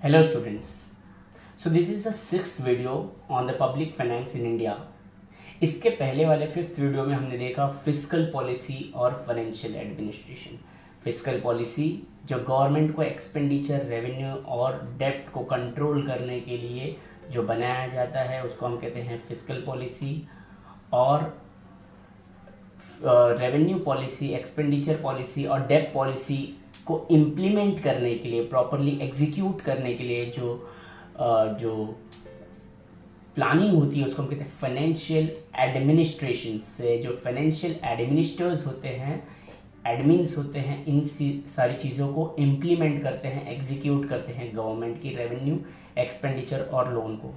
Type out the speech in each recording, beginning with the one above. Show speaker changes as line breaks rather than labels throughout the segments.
Hello students. So this is the sixth video on the public finance in India. इसके पहले वाले fifth video में हमने देखा फिस्कल पॉलिसी और फाइनेंशियल एडमिनिस्ट्रेशन। फिस्कल पॉलिसी जो गवर्नमेंट को एक्सपेंडिचर, रेवेन्यू और डेब्ट को कंट्रोल करने के लिए जो बनाया जाता है उसको हम कहते हैं फिस्कल पॉलिसी। और रेवेन्यू पॉलिसी, एक्सपेंडिचर पॉलिसी और डेब्ट पॉलिसी को इम्प्लीमेंट करने के लिए, प्रॉपरली एग्जीक्यूट करने के लिए जो प्लानिंग होती है उसको हम कहते हैं फाइनेंशियल एडमिनिस्ट्रेशन। से जो फाइनेंशियल एडमिनिस्ट्रेटर्स होते हैं, एडमिन्स होते हैं, इन सारी चीज़ों को इम्प्लीमेंट करते हैं, एग्जीक्यूट करते हैं गवर्नमेंट की रेवेन्यू, एक्सपेंडिचर और लोन को।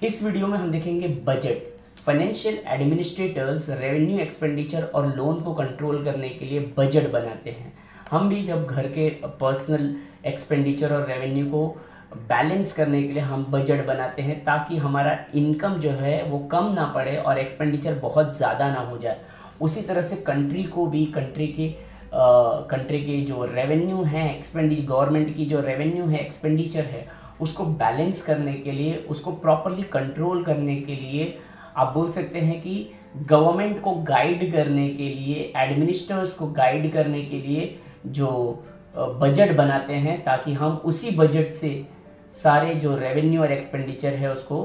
इस वीडियो में हम देखेंगे budget. Financial administrators revenue, expenditure और लोन को कंट्रोल करने के लिए बजट बनाते हैं। हम भी जब घर के पर्सनल एक्सपेंडिचर और रेवेन्यू को बैलेंस करने के लिए हम बजट बनाते हैं ताकि हमारा इनकम जो है वो कम ना पड़े और एक्सपेंडिचर बहुत ज़्यादा ना हो जाए। उसी तरह से कंट्री को भी, कंट्री की जो रेवेन्यू है, एक्सपेंडिचर, गवर्नमेंट की जो रेवेन्यू है, एक्सपेंडिचर है, उसको बैलेंस करने के लिए, उसको प्रॉपरली कंट्रोल करने के लिए आप बोल सकते हैं कि गवर्नमेंट को गाइड करने के लिए, एडमिनिस्ट्रेटर्स को गाइड करने के लिए जो बजट बनाते हैं ताकि हम उसी बजट से सारे जो रेवेन्यू और एक्सपेंडिचर है उसको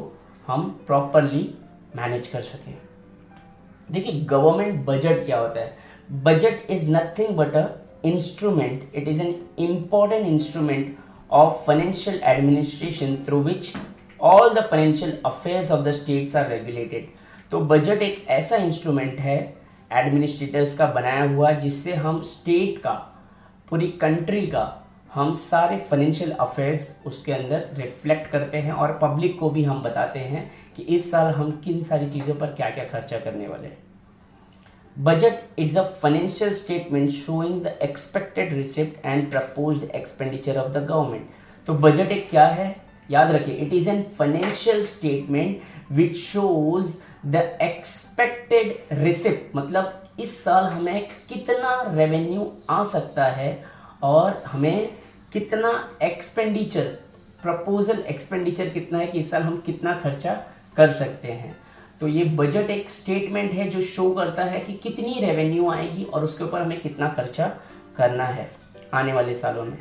हम प्रॉपरली मैनेज कर सकें। देखिए गवर्नमेंट बजट क्या होता है। Budget is nothing but a instrument, it is an important instrument of financial administration through which all the financial affairs of the states are regulated. तो बजट एक ऐसा इंस्ट्रूमेंट है एडमिनिस्ट्रेटर्स का बनाया हुआ जिससे हम स्टेट का, पूरी कंट्री का, हम सारे फाइनेंशियल अफेयर्स उसके अंदर रिफ्लेक्ट करते हैं और पब्लिक को भी हम बताते हैं कि इस साल हम किन सारी चीज़ों पर क्या क्या खर्चा करने वाले हैं। Budget is a financial statement showing the expected receipt and proposed expenditure of the government. तो बजट एक क्या है, याद रखिए, it is N financial statement which shows the expected receipt, मतलब इस साल हमें कितना रेवेन्यू आ सकता है और हमें कितना एक्सपेंडिचर, प्रपोजल एक्सपेंडिचर कितना है कि इस साल हम कितना खर्चा कर सकते हैं। तो ये बजट एक स्टेटमेंट है जो शो करता है कि कितनी रेवेन्यू आएगी और उसके ऊपर हमें कितना खर्चा करना है आने वाले सालों में।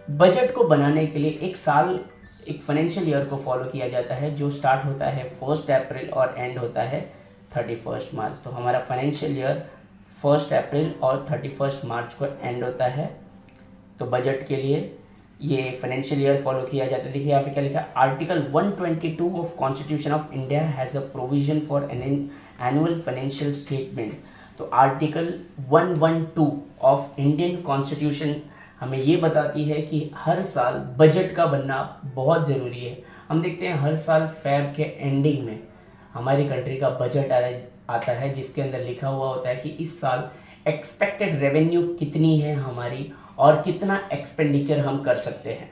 बजट को बनाने के लिए एक साल, एक फाइनेंशियल ईयर को फॉलो किया जाता है जो स्टार्ट होता है 1 अप्रैल और एंड होता है 31 मार्च। तो हमारा फाइनेंशियल ईयर 1 अप्रैल और 31 मार्च को एंड होता है। तो बजट के लिए ये फाइनेंशियल ईयर फॉलो किया जाता है। देखिए यहाँ पे क्या लिखा है, article 122 of constitution of India has a provision for an annual financial statement. तो आर्टिकल 112 ऑफ इंडियन कॉन्स्टिट्यूशन हमें ये बताती है कि हर साल बजट का बनना बहुत ज़रूरी है। हम देखते हैं हर साल फेब के एंडिंग में हमारी कंट्री का बजट आता है जिसके अंदर लिखा हुआ होता है कि इस साल एक्सपेक्टेड रेवेन्यू कितनी है हमारी और कितना एक्सपेंडिचर हम कर सकते हैं।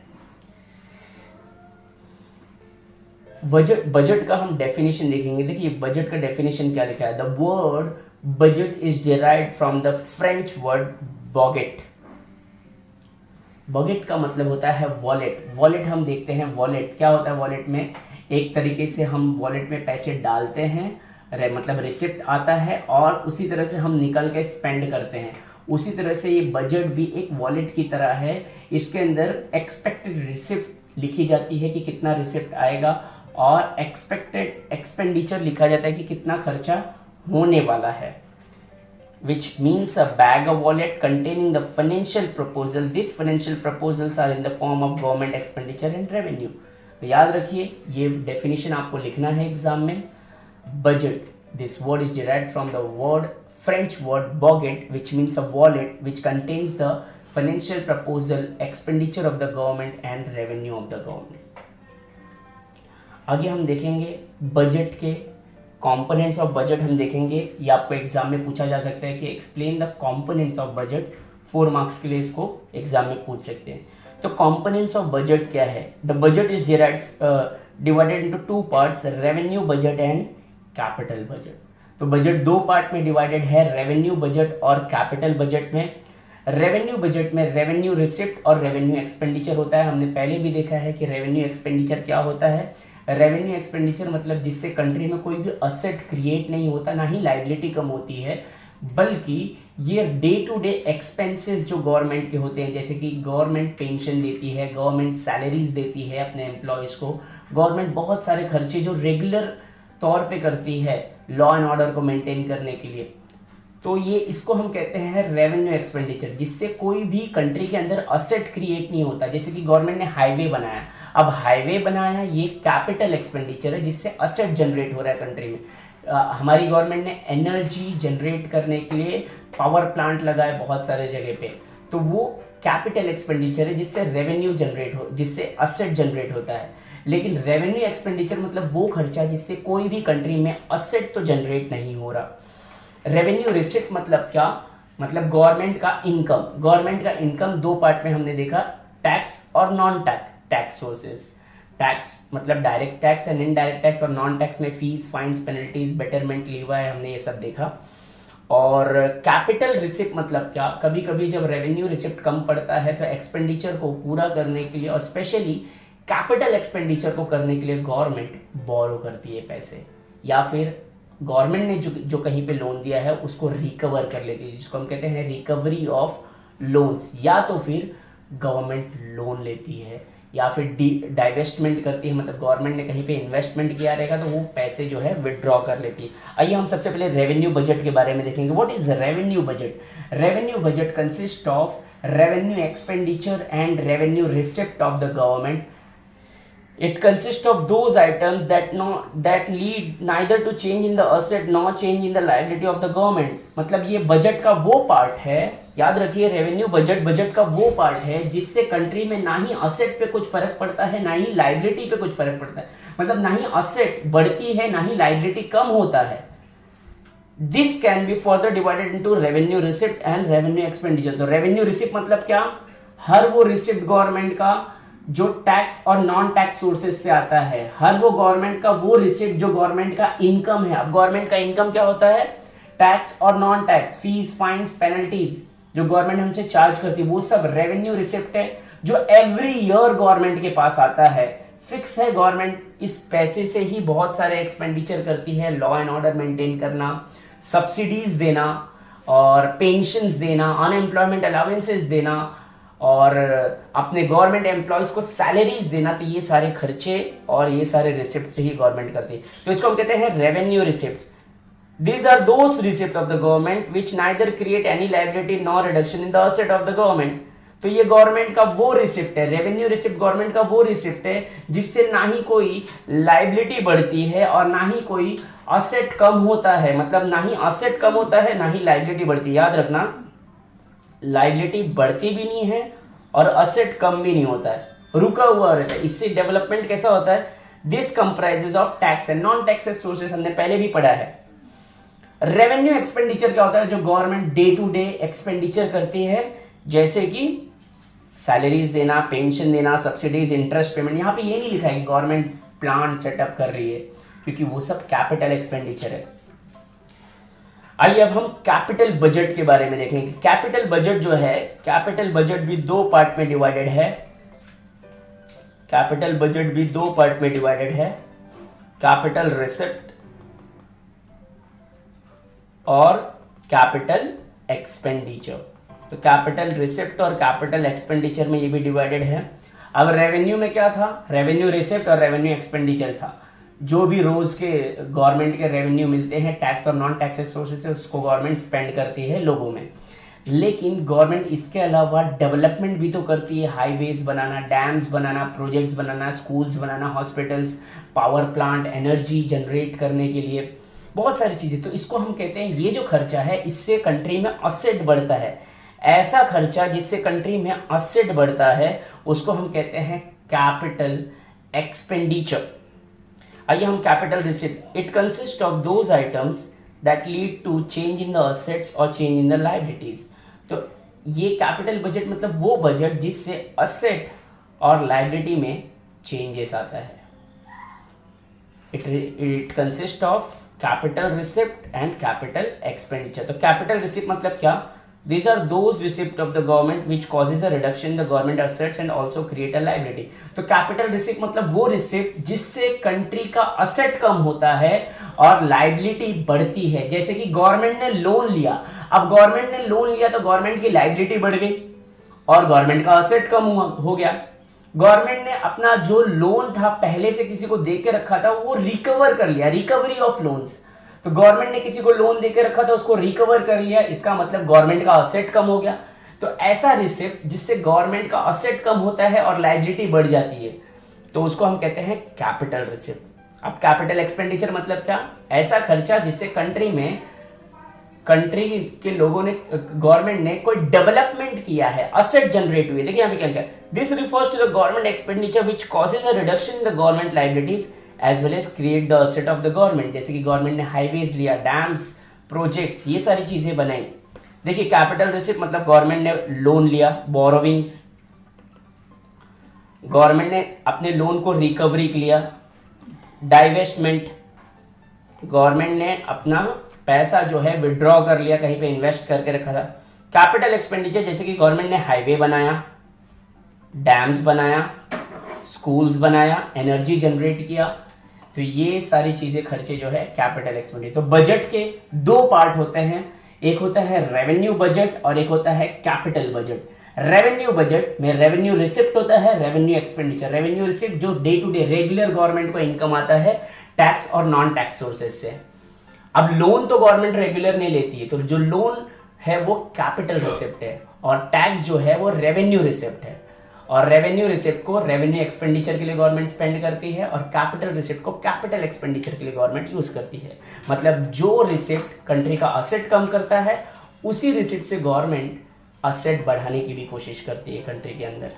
बजट का हम डेफिनेशन देखेंगे। देखिए बजट का डेफिनेशन क्या लिखा है, the word budget is derived from the French word bougette. Budget का मतलब होता है वॉलेट। वॉलेट हम देखते हैं, वॉलेट क्या होता है, वॉलेट में एक तरीके से हम वॉलेट में पैसे डालते हैं, मतलब रिसिप्ट आता है और उसी तरह से हम निकल के स्पेंड करते हैं। उसी तरह से ये बजट भी एक वॉलेट की तरह है। इसके अंदर एक्सपेक्टेड रिसिप्ट लिखी जाती है कि कितना रिसिप्ट आएगा और एक्सपेक्टेड एक्सपेंडिचर लिखा जाता है कि कितना खर्चा होने वाला है, which means a bag of wallet containing the financial proposal. These financial proposals are in the form of government expenditure and revenue. तो याद रखिए ये डेफिनेशन आपको लिखना है एग्जाम में। Budget, this word is derived from the word French word boget, which means a wallet which contains the financial proposal, expenditure of the government and revenue of the government. आगे हम देखेंगे budget के components of budget हम देखेंगे। ये आपको exam में पूछा जा सकता है कि explain the components of budget. 4 marks के लिए इसको एग्जाम में पूछ सकते हैं। तो कंपोनेंट्स ऑफ बजट क्या है, the budget is divided into 2 parts, revenue budget and capital budget. तो बजट 2 पार्ट में डिवाइडेड है, रेवेन्यू बजट और कैपिटल बजट में। रेवेन्यू बजट में रेवेन्यू रिसिप्ट और रेवेन्यू एक्सपेंडिचर होता है। हमने पहले भी देखा है कि रेवेन्यू एक्सपेंडिचर क्या होता है। रेवेन्यू एक्सपेंडिचर मतलब जिससे कंट्री में कोई भी असेट क्रिएट नहीं होता, ना ही लाइबिलिटी कम होती है, बल्कि ये डे टू डे एक्सपेंसेस जो गवर्नमेंट के होते हैं, जैसे कि गवर्नमेंट पेंशन देती है, गवर्नमेंट सैलरीज देती है अपने एम्प्लॉयज़ को, गवर्नमेंट बहुत सारे खर्चे जो रेगुलर तौर पे करती है लॉ एंड ऑर्डर को मेंटेन करने के लिए, तो ये इसको हम कहते हैं रेवेन्यू एक्सपेंडिचर, जिससे कोई भी कंट्री के अंदर असेट क्रिएट नहीं होता। जैसे कि गवर्नमेंट ने हाईवे बनाया, अब हाईवे बनाया ये कैपिटल एक्सपेंडिचर है जिससे असेट जनरेट हो रहा है कंट्री में। हमारी गवर्नमेंट ने एनर्जी जनरेट करने के लिए पावर प्लांट लगाए बहुत सारे जगह पे, तो वो कैपिटल एक्सपेंडिचर है जिससे रेवेन्यू जनरेट हो, जिससे असेट जनरेट होता है। लेकिन रेवेन्यू एक्सपेंडिचर मतलब वो खर्चा जिससे कोई भी कंट्री में असेट तो जनरेट नहीं हो रहा। रेवेन्यू रिसिप्ट मतलब क्या, मतलब गवर्नमेंट का इनकम। गवर्नमेंट का इनकम दो पार्ट में हमने देखा, टैक्स और नॉन टैक्स सोर्सेस। टैक्स मतलब direct tax and indirect tax, और नॉन टैक्स में फीस, फाइन्स, पेनल्टीज, बेटरमेंट, लीवा है, हमने ये सब देखा। और कैपिटल रिसिप्ट मतलब क्या, कभी कभी जब रेवेन्यू रिसिप्ट कम पड़ता है तो एक्सपेंडिचर को पूरा करने के लिए और स्पेशली कैपिटल एक्सपेंडिचर को करने के लिए गवर्नमेंट बोरो करती है पैसे, या फिर गवर्नमेंट ने जो कहीं पे लोन दिया है उसको रिकवर कर लेती है, जिसको हम कहते हैं रिकवरी ऑफ लोन्स। या तो फिर गवर्नमेंट लोन लेती है या फिर डाइवेस्टमेंट करती है, मतलब गवर्नमेंट ने कहीं पे इन्वेस्टमेंट किया रहेगा तो वो पैसे जो है विड्रॉ कर लेती है। आइए हम सबसे पहले रेवेन्यू बजट के बारे में देखेंगे। What is revenue budget? Revenue budget consist of revenue expenditure and revenue receipt of the government. It consists of those items that lead neither to change in the asset nor change in the liability of the government। मतलब ये budget का वो part है, याद रखिए, revenue budget का वो part है जिससे कंट्री में ना ही असेट पे कुछ फर्क पड़ता है ना ही लाइबिलिटी पे कुछ फर्क पड़ता है। मतलब ना ही असेट बढ़ती है ना ही लाइबिलिटी कम होता है। This can be further divided into revenue receipt and revenue expenditure. तो रेवेन्यू रिसिप्ट मतलब क्या, हर वो रिसिप्ट गवर्नमेंट का जो टैक्स और नॉन टैक्स सोर्सेज से आता है, हर वो गवर्नमेंट का वो रिसिप्ट जो गवर्नमेंट का इनकम है। अब गवर्नमेंट का इनकम क्या होता है, टैक्स और non tax, fees, fines, penalties जो गवर्नमेंट हमसे चार्ज करती है, वो सब रेवेन्यू रिसिप्ट है जो एवरी ईयर गवर्नमेंट के पास आता है। फिक्स है, गवर्नमेंट इस पैसे से ही बहुत सारे एक्सपेंडिचर करती है, लॉ एंड ऑर्डर मेंटेन करना, सब्सिडीज देना और पेंशन्स देना, अनएम्प्लॉयमेंट अलाउंसेस देना और अपने गवर्नमेंट एम्प्लॉयज को सैलरीज देना। तो ये सारे खर्चे और ये सारे रिसिप्ट से ही गवर्नमेंट करती है, तो इसको हम कहते हैं revenue receipt. These are those receipts of the government which neither create any liability nor reduction in the asset of the government। तो ये गवर्नमेंट का वो रिसिप्ट है, रेवेन्यू रिसिप्ट गवर्नमेंट का वो रिसिप्ट है जिससे ना ही कोई लाइबिलिटी बढ़ती है और ना ही कोई असेट कम होता है। मतलब ना ही असेट कम होता है ना ही लाइबिलिटी बढ़ती है। याद रखना, लाइबिलिटी बढ़ती भी नहीं है और असेट कम भी नहीं होता है, रुका हुआ रहता है। इससे डेवलपमेंट कैसा होता है, this comprises of tax and non taxes sources, हमने पहले भी पढ़ा है। रेवेन्यू एक्सपेंडिचर क्या होता है, जो government day to day expenditure करती है, जैसे कि सैलरीज देना, पेंशन देना, सब्सिडीज, इंटरेस्ट पेमेंट। यहाँ पे ये नहीं लिखा है कि गवर्नमेंट प्लांट सेटअप कर रही है, क्योंकि वो सब कैपिटल एक्सपेंडिचर है। आइए अब हम कैपिटल बजट के बारे में देखेंगे। कैपिटल बजट जो है, कैपिटल बजट भी दो पार्ट में डिवाइडेड है। कैपिटल बजट भी दो पार्ट में डिवाइडेड है, कैपिटल रिसिप्ट और कैपिटल एक्सपेंडिचर। तो कैपिटल रिसिप्ट और कैपिटल एक्सपेंडिचर में ये भी डिवाइडेड है। अब रेवेन्यू में क्या था, रेवेन्यू रिसिप्ट और रेवेन्यू एक्सपेंडिचर था। जो भी रोज के गवर्नमेंट के रेवेन्यू मिलते हैं टैक्स और नॉन टैक्सेस सोर्सेस से, उसको गवर्नमेंट स्पेंड करती है लोगों में। लेकिन गवर्नमेंट इसके अलावा डेवलपमेंट भी तो करती है, हाईवेज बनाना, डैम्स बनाना, प्रोजेक्ट्स बनाना, स्कूल्स बनाना, hospitals, power plant, energy generate करने के लिए, बहुत सारी चीजें। तो इसको हम कहते हैं, ये जो खर्चा है इससे कंट्री में असेट बढ़ता है। ऐसा खर्चा जिससे कंट्री में असेट बढ़ता है उसको हम कहते हैं कैपिटल एक्सपेंडिचर। आइए हम capital receipt, it consist of those items that lead to change in the assets और चेंज इन द लायबिलिटीज। तो ये कैपिटल बजट मतलब वो बजट जिससे असेट और लायबिलिटी में चेंजेस आता है। It consist of capital receipt and capital expenditure. तो कैपिटल रिसिप्ट मतलब क्या, These are those receipt of the government which causes a reduction in the government assets and also create a liability. तो capital receipt मतलब वो receipt जिससे country का asset कम होता है और लाइबिलिटी बढ़ती है। जैसे कि गवर्नमेंट ने लोन लिया, अब गवर्नमेंट ने लोन लिया तो गवर्नमेंट की लाइबिलिटी बढ़ गई और गवर्नमेंट का असेट कम हो गया। गवर्नमेंट ने अपना जो लोन था पहले से किसी को दे के रखा था वो रिकवर कर लिया, रिकवरी ऑफ लोन्स। तो गवर्नमेंट ने किसी को लोन देके रखा था उसको रिकवर कर लिया, इसका मतलब गवर्नमेंट का असेट कम हो गया। तो ऐसा रिसिप्ट जिससे गवर्नमेंट का असेट कम होता है और लायबिलिटी बढ़ जाती है तो उसको हम कहते हैं कैपिटल रिसिप्ट। अब कैपिटल एक्सपेंडिचर मतलब क्या? ऐसा खर्चा जिससे कंट्री के लोगों ने, गवर्नमेंट ने कोई डेवलपमेंट किया है, असेट जनरेट हुए। देखिए यहाँ पे क्या लिखा है, this refers to the government expenditure which causes a reduction in the government liabilities as well as create the asset of the government. जैसे कि गवर्नमेंट ने हाईवेज लिया, डैम्स, प्रोजेक्ट्स, ये सारी चीजें बनाई। देखिए कैपिटल रिसिप्ट मतलब गवर्नमेंट ने लोन लिया, बोरोविंग्स, गवर्नमेंट ने अपने लोन को रिकवरी किया, डाइवेस्टमेंट, गवर्नमेंट ने अपना पैसा जो है विड्रॉ कर लिया, कहीं पे इन्वेस्ट करके रखा था। कैपिटल एक्सपेंडिचर जैसे कि गवर्नमेंट ने हाईवे बनाया, डैम्स बनाया, स्कूल्स बनाया, एनर्जी जनरेट किया, तो ये सारी चीजें खर्चे जो है कैपिटल एक्सपेंडिचर। तो बजट के दो पार्ट होते हैं, एक होता है रेवेन्यू बजट और एक होता है कैपिटल बजट। रेवेन्यू बजट में रेवेन्यू रिसिप्ट होता है, रेवेन्यू एक्सपेंडिचर। रेवेन्यू रिसिप्ट जो day to day regular government को इनकम आता है टैक्स और नॉन टैक्स सोर्सेज से। अब लोन तो गवर्नमेंट रेगुलर नहीं लेती है, तो जो लोन है वो कैपिटल रिसिप्ट है और टैक्स जो है वो रेवेन्यू रिसिप्ट है। और रेवेन्यू रिसिप्ट को रेवेन्यू एक्सपेंडिचर के लिए गवर्नमेंट स्पेंड करती है और कैपिटल रिसिप्ट को कैपिटल एक्सपेंडिचर के लिए गवर्नमेंट यूज करती है। मतलब जो रिसिप्ट कंट्री का असेट कम करता है उसी रिसिप्ट से गवर्नमेंट असेट बढ़ाने की भी कोशिश करती है कंट्री के अंदर।